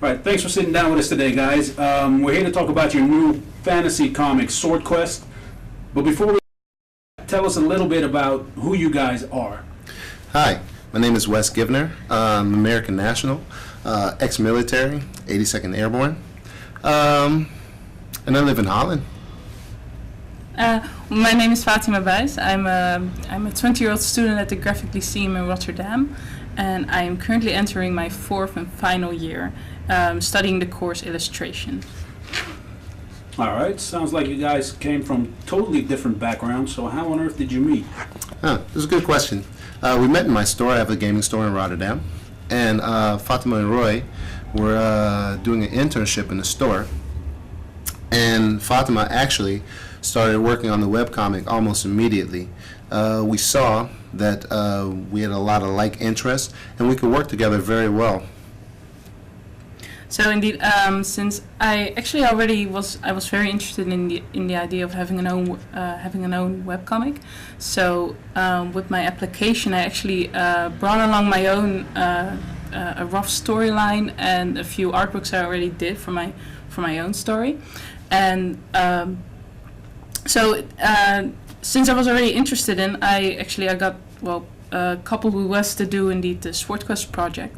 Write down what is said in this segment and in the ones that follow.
All right, thanks for sitting down with us today, guys. We're here to talk about your new fantasy comic, Sword Quest. But before we tell us a little bit about who you guys are. Hi, my name is Wes Givner. I'm American National, ex-military, 82nd Airborne, and I live in Holland. My name is Fatima Buys. I'm a 20-year-old student at the Graphic Lyceum in Rotterdam, and I am currently entering my 4th and final year, studying the course illustration. All right, sounds like you guys came from totally different backgrounds, so how on earth did you meet? This is a good question. We met in my store. I have a gaming store in Rotterdam, and Fatima and Roy were doing an internship in the store, and Fatima actually started working on the webcomic almost immediately. We saw that we had a lot of like interests, and we could work together very well. So indeed, since I actually already was very interested in the idea of having an own webcomic. So with my application, I actually brought along my own a rough storyline and a few artworks I already did for my own story, and so since I was already interested in, I got coupled with Wes to do indeed the Sword Quest project.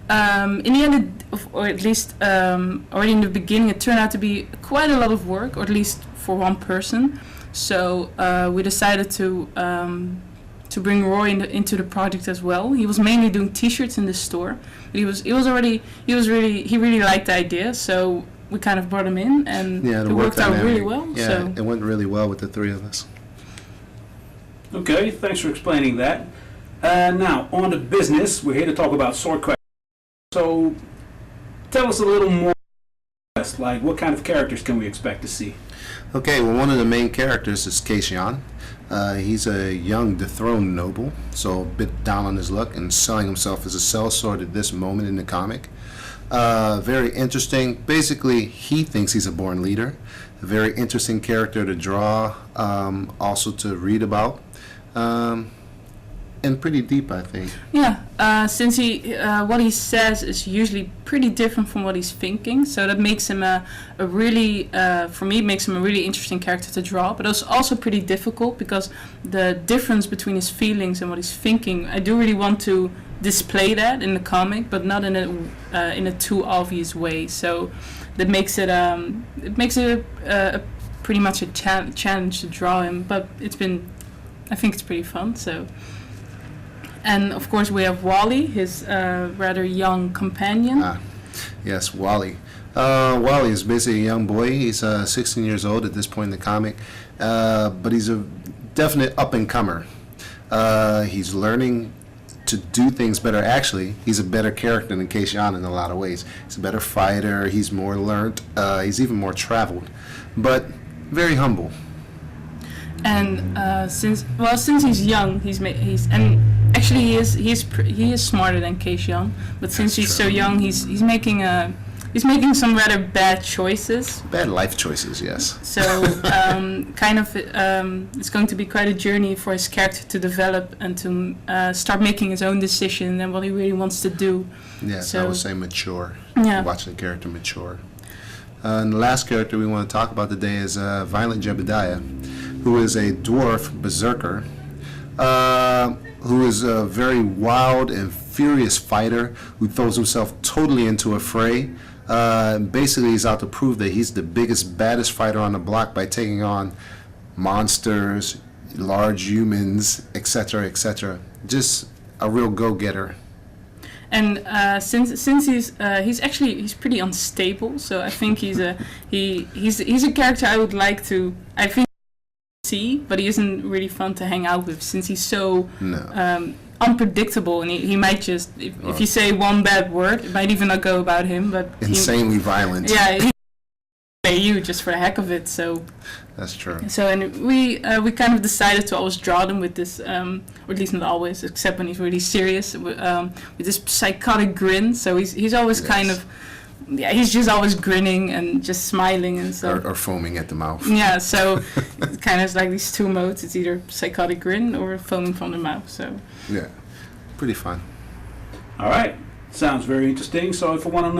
In the end, or at least already in the beginning, it turned out to be quite a lot of work, or at least for one person. So we decided to bring Roy into the project as well. He was mainly doing T-shirts in the store, but he really liked the idea. So we kind of brought him in, and it worked out really well. Yeah, so it went really well with the three of us. Okay, thanks for explaining that. Now, on to business. We're here to talk about Sword Quest. So, tell us a little more, like what kind of characters can we expect to see? Okay, well, one of the main characters is Keishan. He's a young dethroned noble, so a bit down on his luck and selling himself as a sellsword at this moment in the comic. Very interesting. Basically, he thinks he's a born leader. A very interesting character to draw, also to read about. And pretty deep, I think. Yeah, since what he says is usually pretty different from what he's thinking, so that makes him for me, it makes him a really interesting character to draw. But it's also pretty difficult because the difference between his feelings and what he's thinking, I do really want to display that in the comic, but not in a too obvious way. So that makes it pretty much a challenge to draw him. But I think it's pretty fun. So. And of course we have Wally, his rather young companion. Yes, Wally. Wally is basically a young boy. He's 16 years old at this point in the comic, but he's a definite up-and-comer. He's learning to do things better. Actually, he's a better character than Keishan in a lot of ways. He's a better fighter. He's more learned. He's even more traveled, but very humble. And since he's young, actually he is smarter than Keishan, but since he's so young, he's making some rather bad choices. Bad life choices, yes. So it's going to be quite a journey for his character to develop and to start making his own decision and what he really wants to do. Yes, so, I would say mature. Yeah. Watching the character mature. And the last character we want to talk about today is Violent Jebediah, who is a dwarf berserker, who is a very wild and furious fighter who throws himself totally into a fray. Basically, he's out to prove that he's the biggest, baddest fighter on the block by taking on monsters, large humans, etc., etc. Just a real go-getter. And since he's pretty unstable, so I think he's a character I would like to see, but he isn't really fun to hang out with since he's so unpredictable, and he might just if you say one bad word, it might even not go about him. But insanely violent. Yeah, he play you just for the heck of it. So that's true. So and we kind of decided to always draw them with this, or at least not always, except when he's really serious, with this psychotic grin. So he's always kind of. Yeah, he's just always grinning and just smiling and stuff. Or foaming at the mouth. Yeah, so it kind of like these two modes. It's either psychotic grin or foaming from the mouth. So yeah, pretty fun. All right. Sounds very interesting. So if I want to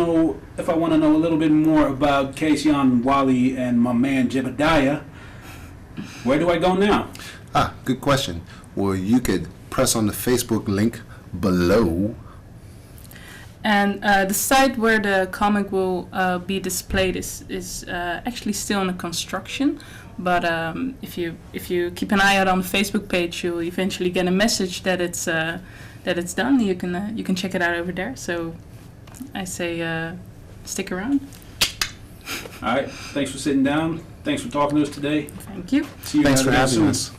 know a little bit more about Kayshawn, Wally, and my man Jebediah, where do I go now? Good question. Well, you could press on the Facebook link below. And the site where the comic will be displayed is actually still under construction. But if you keep an eye out on the Facebook page, you'll eventually get a message that it's done. You can check it out over there. So I say stick around. All right. Thanks for sitting down. Thanks for talking to us today. Thank you. See you Thanks guys for again having soon. us.